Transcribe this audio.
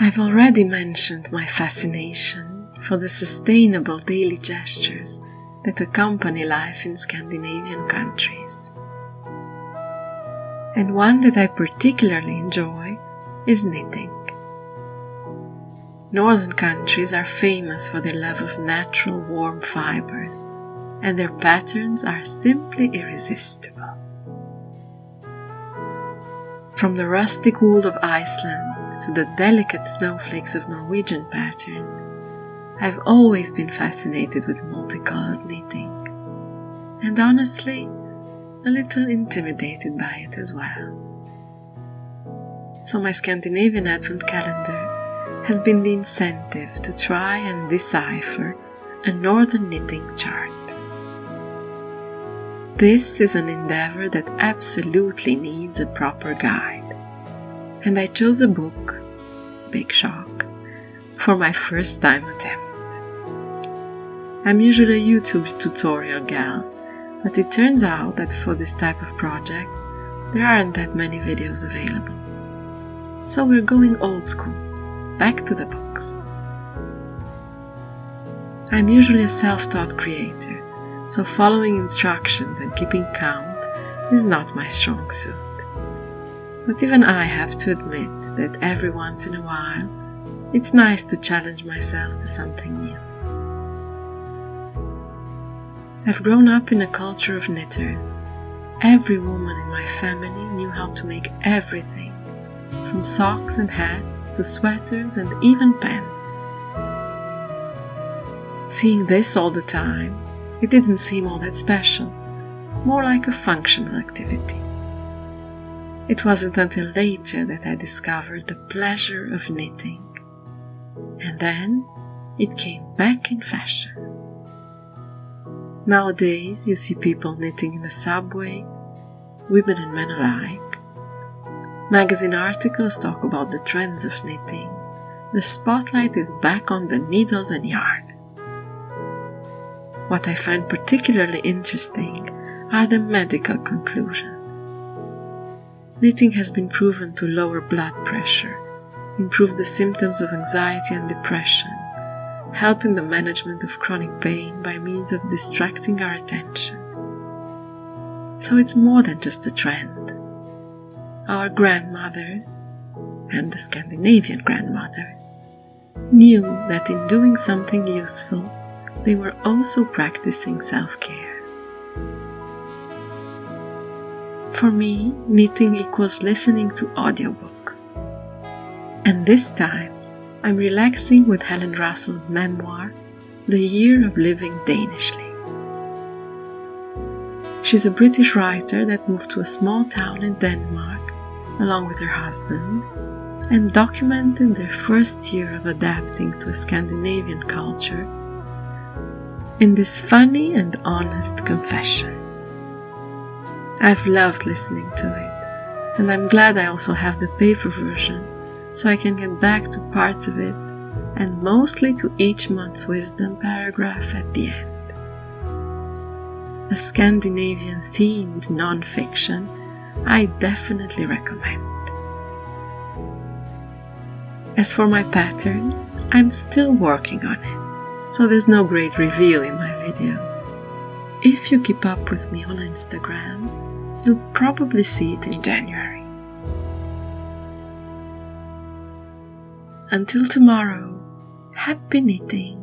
I've already mentioned my fascination for the sustainable daily gestures that accompany life in Scandinavian countries. And one that I particularly enjoy is knitting. Northern countries are famous for their love of natural warm fibers, and their patterns are simply irresistible. From the rustic wool of Iceland to the delicate snowflakes of Norwegian patterns, I've always been fascinated with multicolored knitting, and honestly, a little intimidated by it as well. So my Scandinavian Advent calendar has been the incentive to try and decipher a Northern knitting chart. This is an endeavor that absolutely needs a proper guide, and I chose a book, big shock, for my first time attempt. I'm usually a YouTube tutorial gal, but it turns out that for this type of project, there aren't that many videos available. So we're going old school, back to the books. I'm usually a self-taught creator, so following instructions and keeping count is not my strong suit. But even I have to admit that every once in a while, it's nice to challenge myself to something new. I've grown up in a culture of knitters. Every woman in my family knew how to make everything, from socks and hats to sweaters and even pants. Seeing this all the time, it didn't seem all that special, more like a functional activity. It wasn't until later that I discovered the pleasure of knitting, and then it came back in fashion. Nowadays, you see people knitting in the subway, women and men alike. Magazine articles talk about the trends of knitting. The spotlight is back on the needles and yarn. What I find particularly interesting are the medical conclusions. Knitting has been proven to lower blood pressure, improve the symptoms of anxiety and depression, helping the management of chronic pain by means of distracting our attention. So it's more than just a trend. Our grandmothers, and the Scandinavian grandmothers, knew that in doing something useful, they were also practicing self-care. For me, knitting equals listening to audiobooks. And this time, I'm relaxing with Helen Russell's memoir, The Year of Living Danishly. She's a British writer that moved to a small town in Denmark along with her husband and documented their first year of adapting to a Scandinavian culture in this funny and honest confession. I've loved listening to it, and I'm glad I also have the paper version so I can get back to parts of it and mostly to each month's wisdom paragraph at the end. A Scandinavian-themed non-fiction I definitely recommend. As for my pattern, I'm still working on it, so there's no great reveal in my video. If you keep up with me on Instagram, you'll probably see it in January. Until tomorrow, happy knitting!